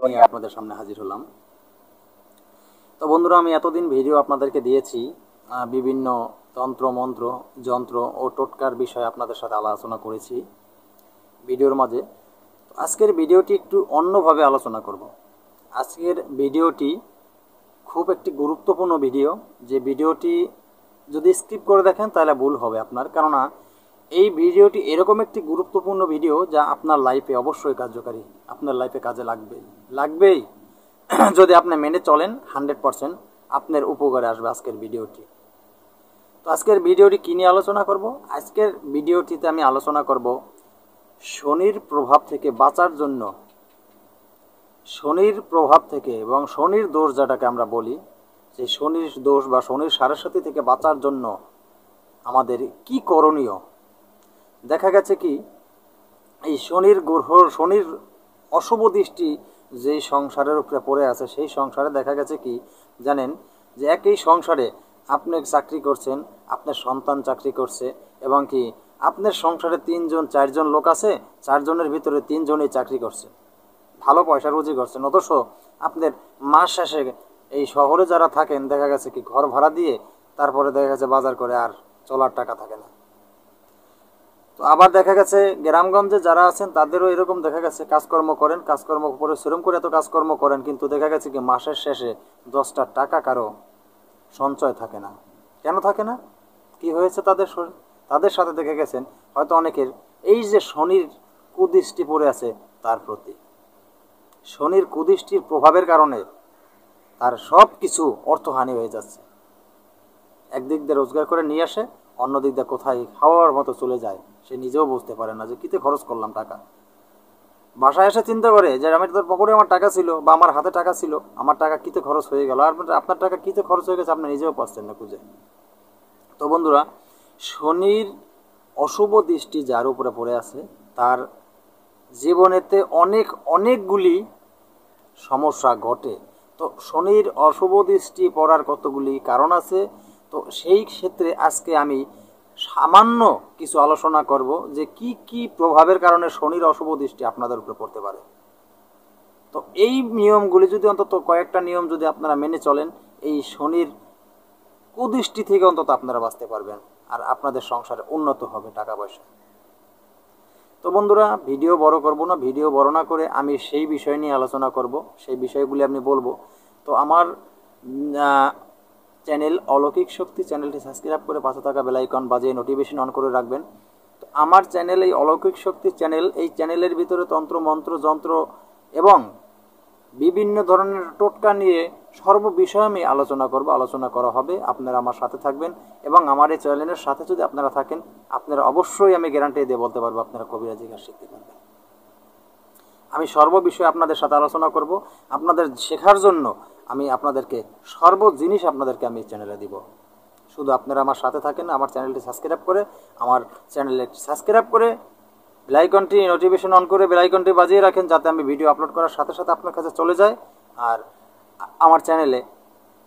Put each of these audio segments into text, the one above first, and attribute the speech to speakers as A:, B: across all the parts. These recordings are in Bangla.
A: নিয়ে আপনাদের সামনে হাজির হলাম। তো বন্ধুরা, আমি এতদিন ভিডিও আপনাদেরকে দিয়েছি বিভিন্ন তন্ত্র মন্ত্র যন্ত্র ও টোটকার বিষয়ে আপনাদের সাথে আলোচনা করেছি ভিডিওর মাঝে। আজকের ভিডিওটি একটু অন্যভাবে আলোচনা করব। আজকের ভিডিওটি খুব একটি গুরুত্বপূর্ণ ভিডিও, যে ভিডিওটি যদি স্কিপ করে দেখেন তাহলে ভুল হবে আপনার, কেননা এই ভিডিওটি এরকম একটি গুরুত্বপূর্ণ ভিডিও যা আপনার লাইফে অবশ্যই কার্যকারী, আপনার লাইফে কাজে লাগবেই যদি আপনি মেনে চলেন 100% আপনার উপকারে আসবে আজকের ভিডিওটি। তো আজকের ভিডিওটি কী নিয়ে আলোচনা করব? আজকের ভিডিওটিতে আমি আলোচনা করব শনির প্রভাব থেকে বাঁচার জন্য, শনির প্রভাব থেকে এবং শনির দোষ যেটাকে আমরা বলি, যে শনির দোষ বা শনির সাড়েসাতি থেকে বাঁচার জন্য আমাদের কি করণীয়। দেখা গেছে কি, এই শনির অশুভ দৃষ্টি যেই সংসারের উপরে পড়ে আছে, সেই সংসারে দেখা গেছে কি জানেন, যে একই সংসারে আপনি চাকরি করছেন, আপনার সন্তান চাকরি করছে, এবং কি আপনার সংসারে 3-4জন লোক আছে, 4জনের ভিতরে 3জনই চাকরি করছে, ভালো পয়সা রুজি করছেন, অথচ আপনার মাস শেষে এই শহরে যারা থাকেন দেখা গেছে কি ঘর ভাড়া দিয়ে তারপরে দেখা গেছে বাজার করে আর চলার টাকা থাকে না। তো আবার দেখা গেছে গ্রামগঞ্জে যারা আছেন তাদেরও এরকম দেখা গেছে কাজকর্ম করেন, কাজকর্ম পরিশ্রম করে এত কাজকর্ম করেন, কিন্তু দেখা গেছে কি মাসের শেষে 10টা টাকা কারো সঞ্চয় থাকে না। কেন থাকে না? কি হয়েছে তাদের সাথে দেখে গেছেন হয়তো অনেকের এই যে শনির কুদৃষ্টি পড়ে আছে তার প্রতি, শনির কুদৃষ্টির প্রভাবের কারণে তার সব কিছু অর্থহানি হয়ে যাচ্ছে। একদিক দিয়ে রোজগার করে নিয়ে আসে, অন্য দিক দিয়ে কোথায় খাওয়ার মতো চলে যায়, সে নিজেও বুঝতে পারে না যে কিতে খরচ করলাম টাকা। বাসায় এসে চিন্তা করে যে আমি তোর পকেটে আমার টাকা ছিল বা আমার হাতে টাকা ছিল, আমার টাকা কিতে খরচ হয়ে গেল, আর আপনার টাকা কিতে খরচ হয়ে গেছে আপনি নিজেও পাচ্ছেন না খুঁজে। তো বন্ধুরা, শনির অশুভ দৃষ্টি যার উপরে পড়ে আছে তার জীবনেতে অনেকগুলি সমস্যা ঘটে। তো শনির অশুভ দৃষ্টি পড়ার কতগুলি কারণ আছে। তো সেই ক্ষেত্রে আজকে আমি সামান্য কিছু আলোচনা করব যে কি কি প্রভাবের কারণে শনির অশুভ দৃষ্টি আপনাদের উপরে পড়তে পারে। তো এই নিয়মগুলি যদি অন্তত কয়েকটা নিয়ম যদি আপনারা মেনে চলেন, এই শনির কুদৃষ্টি থেকে অন্তত আপনারা বাঁচতে পারবেন, আর আপনাদের সংসারে উন্নত হবে টাকা পয়সা। তো বন্ধুরা, ভিডিও বড় করব না, ভিডিও বড় না করে আমি সেই বিষয় নিয়ে আলোচনা করব, সেই বিষয়গুলি আমি বলবো। তো আমার চ্যানেল অলৌকিক শক্তি, চ্যানেলটি সাবস্ক্রাইব করে পাশে থাকা বেল আইকন বাজিয়ে নোটিফিকেশন অন করে রাখবেন। তো আমার চ্যানেল এই অলৌকিক শক্তি চ্যানেল, এই চ্যানেলের ভিতরে তন্ত্র মন্ত্র যন্ত্র এবং বিভিন্ন ধরনের টোটকা নিয়ে সর্ব বিষয়ে আমি আলোচনা করা হবে। আপনারা আমার সাথে থাকবেন এবং আমার এই চ্যানেলের সাথে যদি আপনারা থাকেন, আপনারা অবশ্যই আমি গ্যারান্টি দিয়ে বলতে পারবো আপনারা কবিরাজি কাজ শিখতে পারবেন। আমি সর্ব বিষয়ে আপনাদের সাথে আলোচনা করব। আপনাদের শেখার জন্য আমি আপনাদেরকে সর্ব জিনিস আপনাদেরকে আমি চ্যানেলে দিব। শুধু আপনারা আমার সাথে থাকেন, আমার চ্যানেলটি সাবস্ক্রাইব করে বেল আইকনটি নোটিফিকেশন অন করে বেল আইকনটি বাজিয়ে রাখেন, যাতে আমি ভিডিও আপলোড করার সাথে সাথে আপনার কাছে চলে যায়। আর আমার চ্যানেলে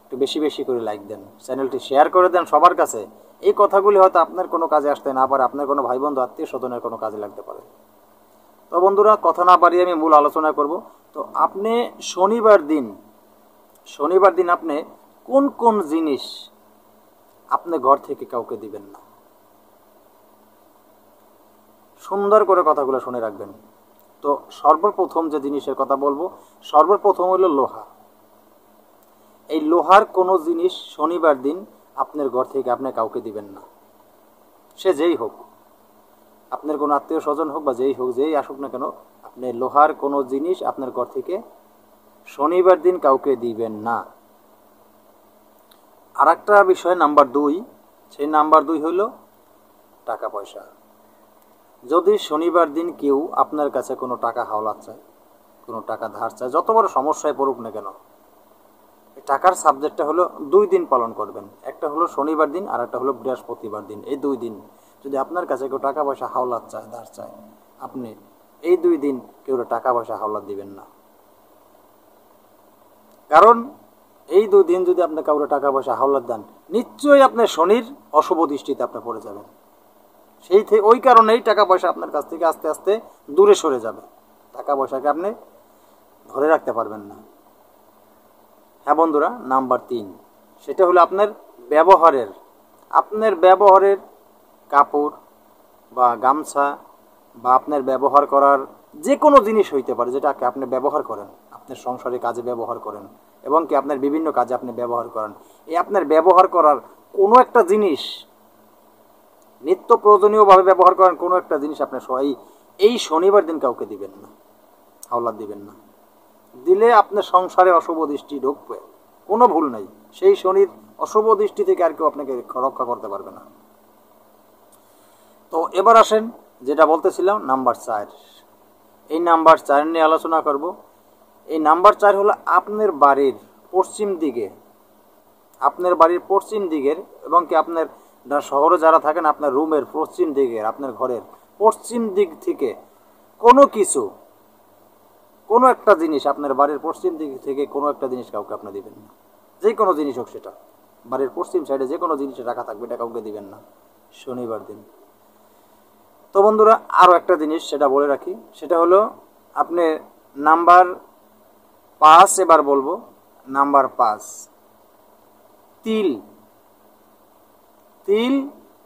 A: একটু বেশি বেশি করে লাইক দেন, চ্যানেলটি শেয়ার করে দেন সবার কাছে। এই কথাগুলি হয়তো আপনার কোনো কাজে আসতে না পারে, আপনার কোনো ভাই বন্ধু আত্মীয় স্বজনের কোনো কাজে লাগতে পারে। তো বন্ধুরা, কথা না পারিয়ে আমি মূল আলোচনা করব। তো আপনি শনিবার দিন আপনি কোন কোন জিনিস আপনি ঘর থেকে কাউকে দিবেন না, সুন্দর করে কথাগুলো শুনে রাখবেন। তো সর্বপ্রথম যে জিনিসের কথা বলবো, সর্বপ্রথম হলো লোহা। এই লোহার কোনো জিনিস শনিবার দিন আপনার ঘর থেকে আপনি কাউকে দিবেন না, সে যেই হোক, আপনার কোনো আত্মীয় স্বজন হোক বা যেই আসুক না কেন, আপনি লোহার কোনো জিনিস আপনার ঘর থেকে শনিবার দিন কাউকে দিবেন না। আর একটা বিষয় নাম্বার 2, সেই নাম্বার 2 হইল টাকা পয়সা। যদি শনিবার দিন কেউ আপনার কাছে কোনো টাকা হাওলাত চায়, কোনো টাকা ধার চায়, যত বড় সমস্যায় পড়ুক না কেন, টাকার সাবজেক্টটা হলো 2 দিন পালন করবেন। একটা হলো শনিবার দিন আর একটা হলো বৃহস্পতিবার দিন। এই 2 দিন যদি আপনার কাছে কেউ টাকা পয়সা হাওলাত চায়, ধার চায়, আপনি এই 2 দিন কেউ টাকা পয়সা হাওলাত দিবেন না। কারণ এই 2 দিন যদি আপনি কাউকে টাকা পয়সা হাওলাত দেন, নিশ্চয়ই আপনার শনির অশুভ দৃষ্টিতে আপনি পড়ে যাবেন। ওই কারণেই টাকা পয়সা আপনার কাছ থেকে আস্তে আস্তে দূরে সরে যাবে। টাকা পয়সাকে আপনি ধরে রাখতে পারবেন না। হ্যাঁ বন্ধুরা, নাম্বার 3, সেটা হলো আপনার ব্যবহারের কাপড় বা গামছা বা আপনার ব্যবহার করার যে কোনো জিনিস হইতে পারে, যেটাকে আপনি ব্যবহার করেন, আপনার সংসারে কাজে ব্যবহার করেন এবং কি আপনার বিভিন্ন কাজে আপনি ব্যবহার করেন। এই আপনার ব্যবহার করার কোনো একটা জিনিস, নিত্য প্রয়োজনীয়ভাবে ব্যবহার করেন কোনো একটা জিনিস আপনার এই শনিবার দিন কাউকে দিবেন না, হাওলাত দিবেন না। দিলে আপনার সংসারে অশুভ দৃষ্টি ঢুকবে, কোনো ভুল নাই। সেই শনির অশুভ দৃষ্টি থেকে আর কেউ আপনাকে রক্ষা করতে পারবে না। তো এবার আসেন, যেটা বলতেছিলাম নাম্বার 4, এই নাম্বার 4 নিয়ে আলোচনা করব। এই নাম্বার 4 হলো আপনার বাড়ির পশ্চিম দিকের এবং কি আপনার শহরে যারা থাকেন আপনার রুমের পশ্চিম দিকের, আপনার ঘরের পশ্চিম দিক থেকে কোনো একটা জিনিস, আপনার বাড়ির পশ্চিম দিক থেকে কোনো একটা জিনিস কাউকে আপনি দিবেন না। যে কোনো জিনিস হোক, সেটা বাড়ির পশ্চিম সাইডে যে কোনো জিনিস রাখা থাকবে এটা কাউকে দিবেন না শনিবার দিন। তো বন্ধুরা, আরও একটা জিনিস সেটা বলে রাখি, সেটা হলো আপনি নাম্বার 5, এবার বলবো নাম্বার 5, তিল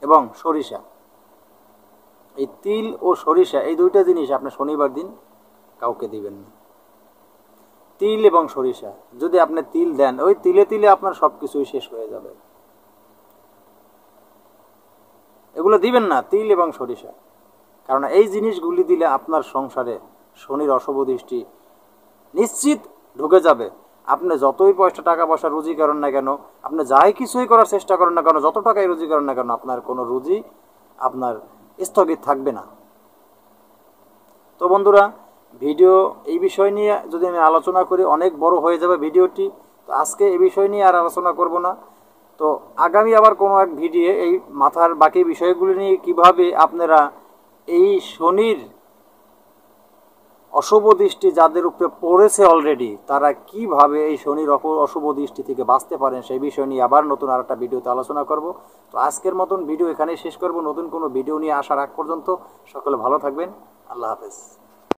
A: এবং সরিষা। এই তিল ও সরিষা, এই দুইটা জিনিস আপনি শনিবার দিন কাউকে দিবেন না। তিল এবং সরিষা, যদি আপনি তিল দেন, ওই তিলে আপনার সব কিছুই শেষ হয়ে যাবে। এগুলো দিবেন না, তিল এবং সরিষা, কারণ এই জিনিসগুলি দিলে আপনার সংসারে শনির অশুভ দৃষ্টি নিশ্চিত ঢুকে যাবে। আপনি যতই টাকা পয়সা রুজি করেন না কেন, আপনি যাই কিছুই করার চেষ্টা করেন না কেন, যত টাকাই রুজি করেন না কেন, আপনার কোনো রুজি আপনার স্থগিত থাকবে না। তো বন্ধুরা, ভিডিও এই বিষয় নিয়ে যদি আমি আলোচনা করি অনেক বড় হয়ে যাবে ভিডিওটি। তো আজকে এই বিষয় নিয়ে আর আলোচনা করব না। তো আগামী আবার কোনো এক ভিডিও এই মাথার বাকি বিষয়গুলি নিয়ে কিভাবে আপনারা এই শনির অশুভ দৃষ্টি যাদের উপরে পড়েছে অলরেডি, তারা কিভাবে এই শনির অশুভ দৃষ্টি থেকে বাঁচতে পারেন, সেই বিষয় নিয়ে আবার নতুন আর একটা ভিডিওতে আলোচনা করব। তো আজকের মতন ভিডিও এখানেই শেষ করব। নতুন কোনো ভিডিও নিয়ে আসার আগ পর্যন্ত সকলে ভালো থাকবেন। আল্লাহ হাফেজ।